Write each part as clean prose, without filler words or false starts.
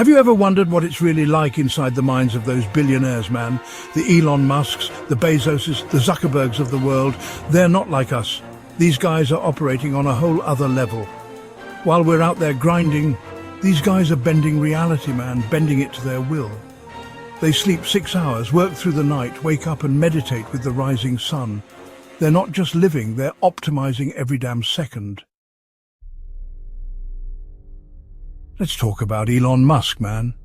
Have you ever wondered what it's really like inside the minds of those billionaires, man? The Elon Musks, the Bezoses, the Zuckerbergs of the world. They're not like us. These guys are operating on a whole other level. While we're out there grinding, these guys are bending reality, man, bending it to their will. They sleep 6 hours, work through the night, wake up and meditate with the rising sun. They're not just living, they're optimizing every damn second. Let's talk about Elon Musk, man.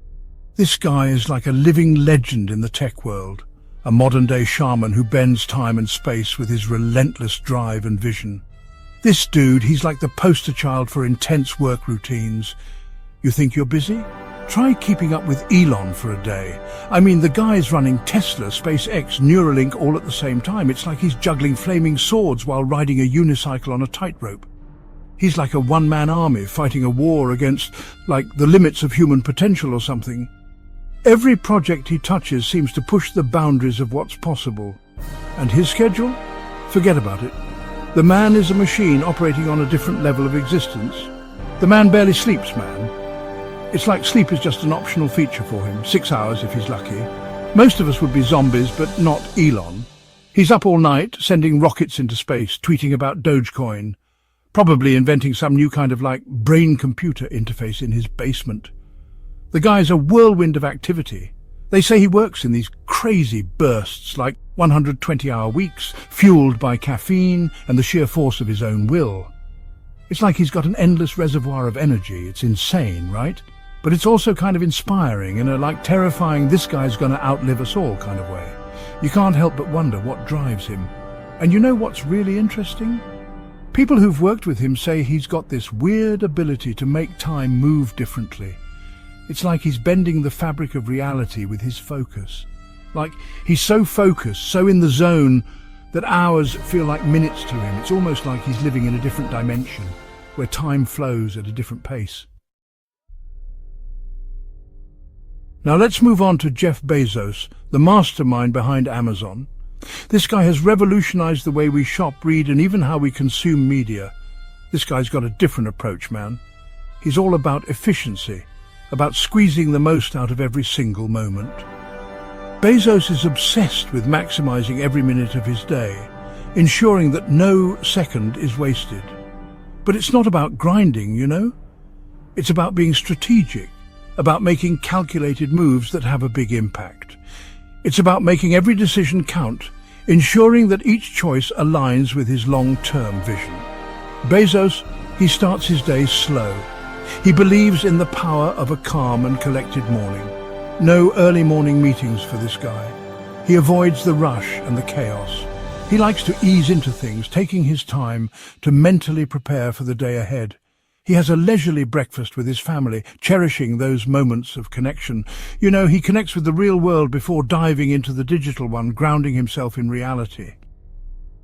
This guy is like a living legend in the tech world, a modern-day shaman who bends time and space with his relentless drive and vision. This dude, he's like the poster child for intense work routines. You think you're busy? Try keeping up with Elon for a day. I mean, the guy's running Tesla, SpaceX, Neuralink all at the same time. It's like he's juggling flaming swords while riding a unicycle on a tightrope. He's like a one-man army fighting a war against, like, the limits of human potential or something. Every project he touches seems to push the boundaries of what's possible. And his schedule? Forget about it. The man is a machine operating on a different level of existence. The man barely sleeps, man. It's like sleep is just an optional feature for him, 6 hours if he's lucky. Most of us would be zombies, but not Elon. He's up all night, sending rockets into space, tweeting about Dogecoin. Probably inventing some new kind of brain-computer interface in his basement. The guy's a whirlwind of activity. They say he works in these crazy bursts, like 120-hour weeks, fueled by caffeine and the sheer force of his own will. It's like he's got an endless reservoir of energy. It's insane, right? But it's also kind of inspiring in a terrifying, this guy's gonna outlive us all kind of way. You can't help but wonder what drives him. And you know what's really interesting? People who've worked with him say he's got this weird ability to make time move differently. It's like he's bending the fabric of reality with his focus. Like he's so focused, so in the zone, that hours feel like minutes to him. It's almost like he's living in a different dimension, where time flows at a different pace. Now let's move on to Jeff Bezos, the mastermind behind Amazon. This guy has revolutionized the way we shop, read, and even how we consume media. This guy's got a different approach, man. He's all about efficiency, about squeezing the most out of every single moment. Bezos is obsessed with maximizing every minute of his day, ensuring that no second is wasted. But it's not about grinding, you know? It's about being strategic, about making calculated moves that have a big impact. It's about making every decision count, ensuring that each choice aligns with his long-term vision. Bezos, he starts his day slow. He believes in the power of a calm and collected morning. No early morning meetings for this guy. He avoids the rush and the chaos. He likes to ease into things, taking his time to mentally prepare for the day ahead. He has a leisurely breakfast with his family, cherishing those moments of connection. You know, he connects with the real world before diving into the digital one, grounding himself in reality.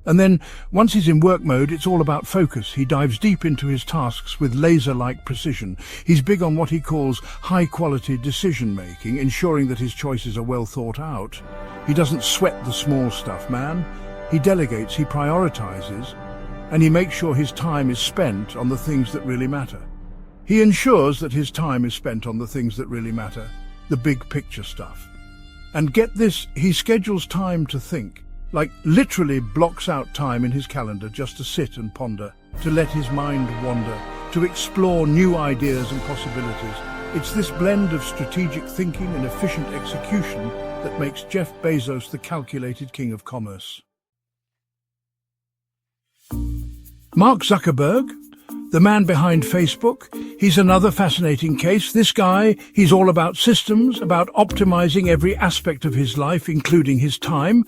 And then, once he's in work mode, it's all about focus. He dives deep into his tasks with laser-like precision. He's big on what he calls high-quality decision-making, ensuring that his choices are well thought out. He doesn't sweat the small stuff, man. He delegates, he prioritizes, and he makes sure his time is spent on the things that really matter. He ensures that his time is spent on the things that really matter, the big picture stuff. And get this, he schedules time to think, literally blocks out time in his calendar just to sit and ponder, to let his mind wander, to explore new ideas and possibilities. It's this blend of strategic thinking and efficient execution that makes Jeff Bezos the calculated king of commerce. Mark Zuckerberg, the man behind Facebook, he's another fascinating case. This guy, he's all about systems, about optimizing every aspect of his life, including his time.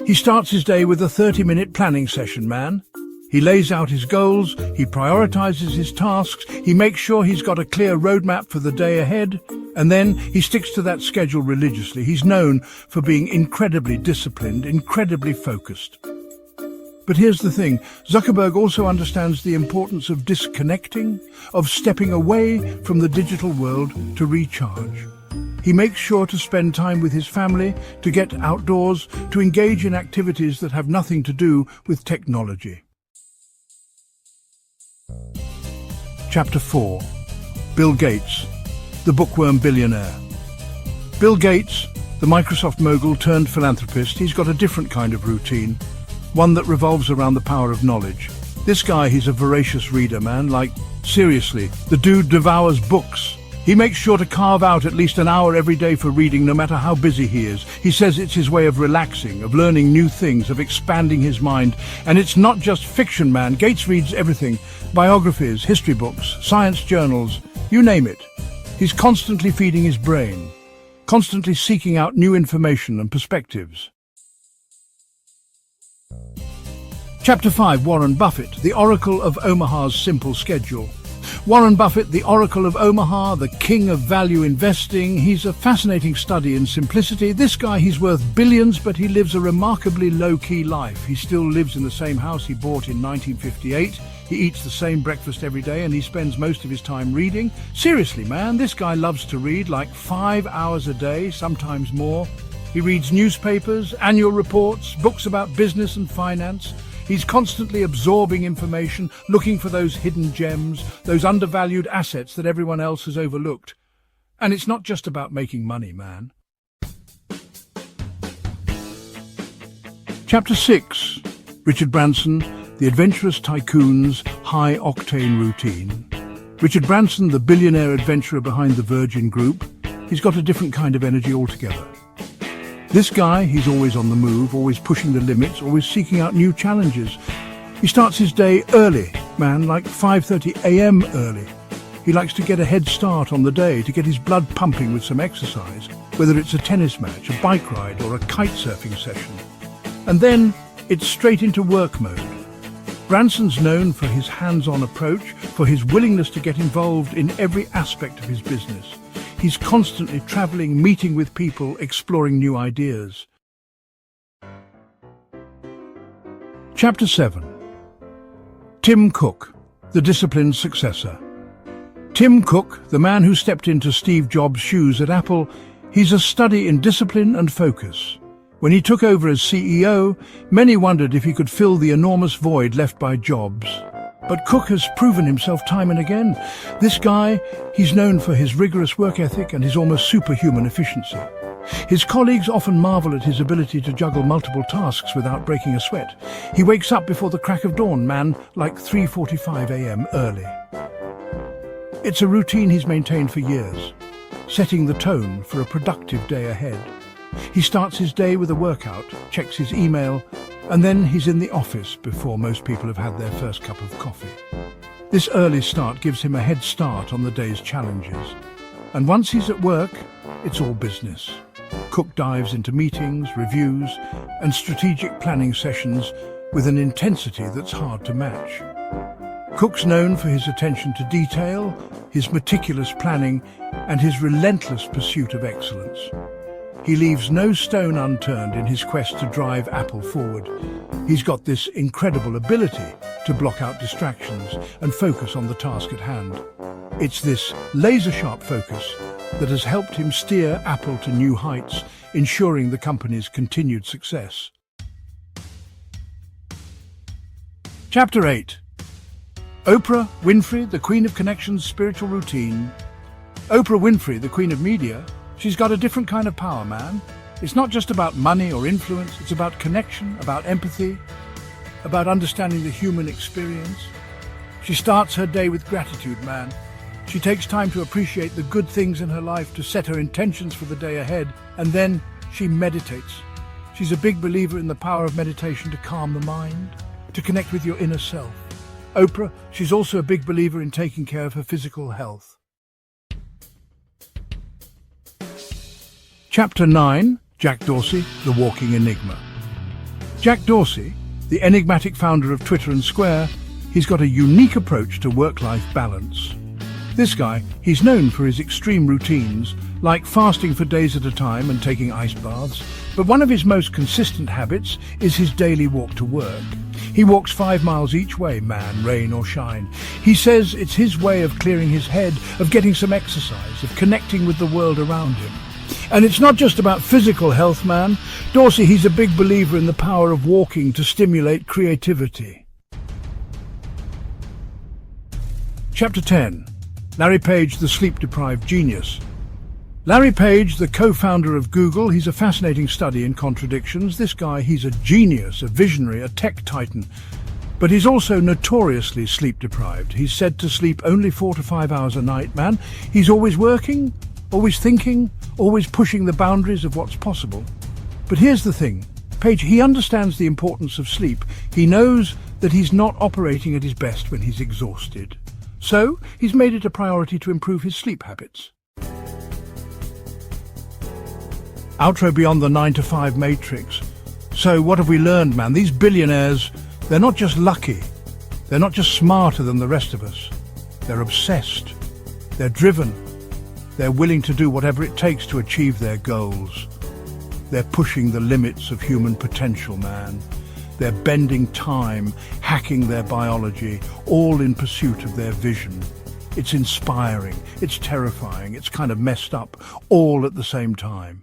He starts his day with a 30-minute planning session, man. He lays out his goals, he prioritizes his tasks, he makes sure he's got a clear roadmap for the day ahead, and then he sticks to that schedule religiously. He's known for being incredibly disciplined, incredibly focused. But here's the thing, Zuckerberg also understands the importance of disconnecting, of stepping away from the digital world to recharge. He makes sure to spend time with his family, to get outdoors, to engage in activities that have nothing to do with technology. Chapter 4. Bill Gates. the bookworm billionaire. Bill Gates, the Microsoft mogul turned philanthropist, he's got a different kind of routine, one that revolves around the power of knowledge. This guy, he's a voracious reader, man. Like, seriously, the dude devours books. He makes sure to carve out at least an hour every day for reading, no matter how busy he is. He says it's his way of relaxing, of learning new things, of expanding his mind. And it's not just fiction, man. Gates reads everything. Biographies, history books, science journals, you name it. He's constantly feeding his brain, constantly seeking out new information and perspectives. Chapter 5, Warren Buffett, the Oracle of Omaha's Simple Schedule. Warren Buffett, the Oracle of Omaha, the king of value investing. He's a fascinating study in simplicity. This guy, he's worth billions, but he lives a remarkably low-key life. He still lives in the same house he bought in 1958. He eats the same breakfast every day, and he spends most of his time reading. Seriously, man, this guy loves to read like 5 hours a day, sometimes more. He reads newspapers, annual reports, books about business and finance. He's constantly absorbing information, looking for those hidden gems, those undervalued assets that everyone else has overlooked. And it's not just about making money, man. Chapter 6, Richard Branson, the adventurous tycoon's high-octane routine. Richard Branson, the billionaire adventurer behind the Virgin Group, he's got a different kind of energy altogether. This guy, he's always on the move, always pushing the limits, always seeking out new challenges. He starts his day early, man, like 5:30 a.m. early. He likes to get a head start on the day, to get his blood pumping with some exercise, whether it's a tennis match, a bike ride, or a kite surfing session. And then it's straight into work mode. Branson's known for his hands-on approach, for his willingness to get involved in every aspect of his business. He's constantly traveling, meeting with people, exploring new ideas. Chapter 7. Tim Cook, the disciplined successor. Tim Cook, the man who stepped into Steve Jobs' shoes at Apple, he's a study in discipline and focus. When he took over as CEO, many wondered if he could fill the enormous void left by Jobs. But Cook has proven himself time and again. This guy, he's known for his rigorous work ethic and his almost superhuman efficiency. His colleagues often marvel at his ability to juggle multiple tasks without breaking a sweat. He wakes up before the crack of dawn, man, like 3:45 a.m. early. It's a routine he's maintained for years, setting the tone for a productive day ahead. He starts his day with a workout, checks his email, and then he's in the office before most people have had their first cup of coffee. This early start gives him a head start on the day's challenges. And once he's at work, it's all business. Cook dives into meetings, reviews, and strategic planning sessions with an intensity that's hard to match. Cook's known for his attention to detail, his meticulous planning, and his relentless pursuit of excellence. He leaves no stone unturned in his quest to drive Apple forward. He's got this incredible ability to block out distractions and focus on the task at hand. It's this laser-sharp focus that has helped him steer Apple to new heights, ensuring the company's continued success. Chapter 8. Oprah Winfrey, the Queen of Connections' spiritual routine. Oprah Winfrey, the Queen of Media, she's got a different kind of power, man. It's not just about money or influence, it's about connection, about empathy, about understanding the human experience. She starts her day with gratitude, man. She takes time to appreciate the good things in her life, to set her intentions for the day ahead, and then she meditates. She's a big believer in the power of meditation to calm the mind, to connect with your inner self. Oprah, she's also a big believer in taking care of her physical health. Chapter 9, Jack Dorsey, the Walking Enigma. Jack Dorsey, the enigmatic founder of Twitter and Square, he's got a unique approach to work-life balance. This guy, he's known for his extreme routines, like fasting for days at a time and taking ice baths, but one of his most consistent habits is his daily walk to work. He walks 5 miles each way, man, rain or shine. He says it's his way of clearing his head, of getting some exercise, of connecting with the world around him. And it's not just about physical health, man. Dorsey, he's a big believer in the power of walking to stimulate creativity. Chapter 10. Larry Page, the sleep-deprived genius. Larry Page, the co-founder of Google, he's a fascinating study in contradictions. This guy, he's a genius, a visionary, a tech titan. But he's also notoriously sleep-deprived. He's said to sleep only 4 to 5 hours a night, man. He's always working, always thinking, always pushing the boundaries of what's possible. But here's the thing. Page, he understands the importance of sleep. He knows that he's not operating at his best when he's exhausted. So, he's made it a priority to improve his sleep habits. Outro beyond the 9-to-5 matrix. So what have we learned, man? These billionaires, they're not just lucky. They're not just smarter than the rest of us. They're obsessed. They're driven. They're willing to do whatever it takes to achieve their goals. They're pushing the limits of human potential, man. They're bending time, hacking their biology, all in pursuit of their vision. It's inspiring, it's terrifying, it's kind of messed up, all at the same time.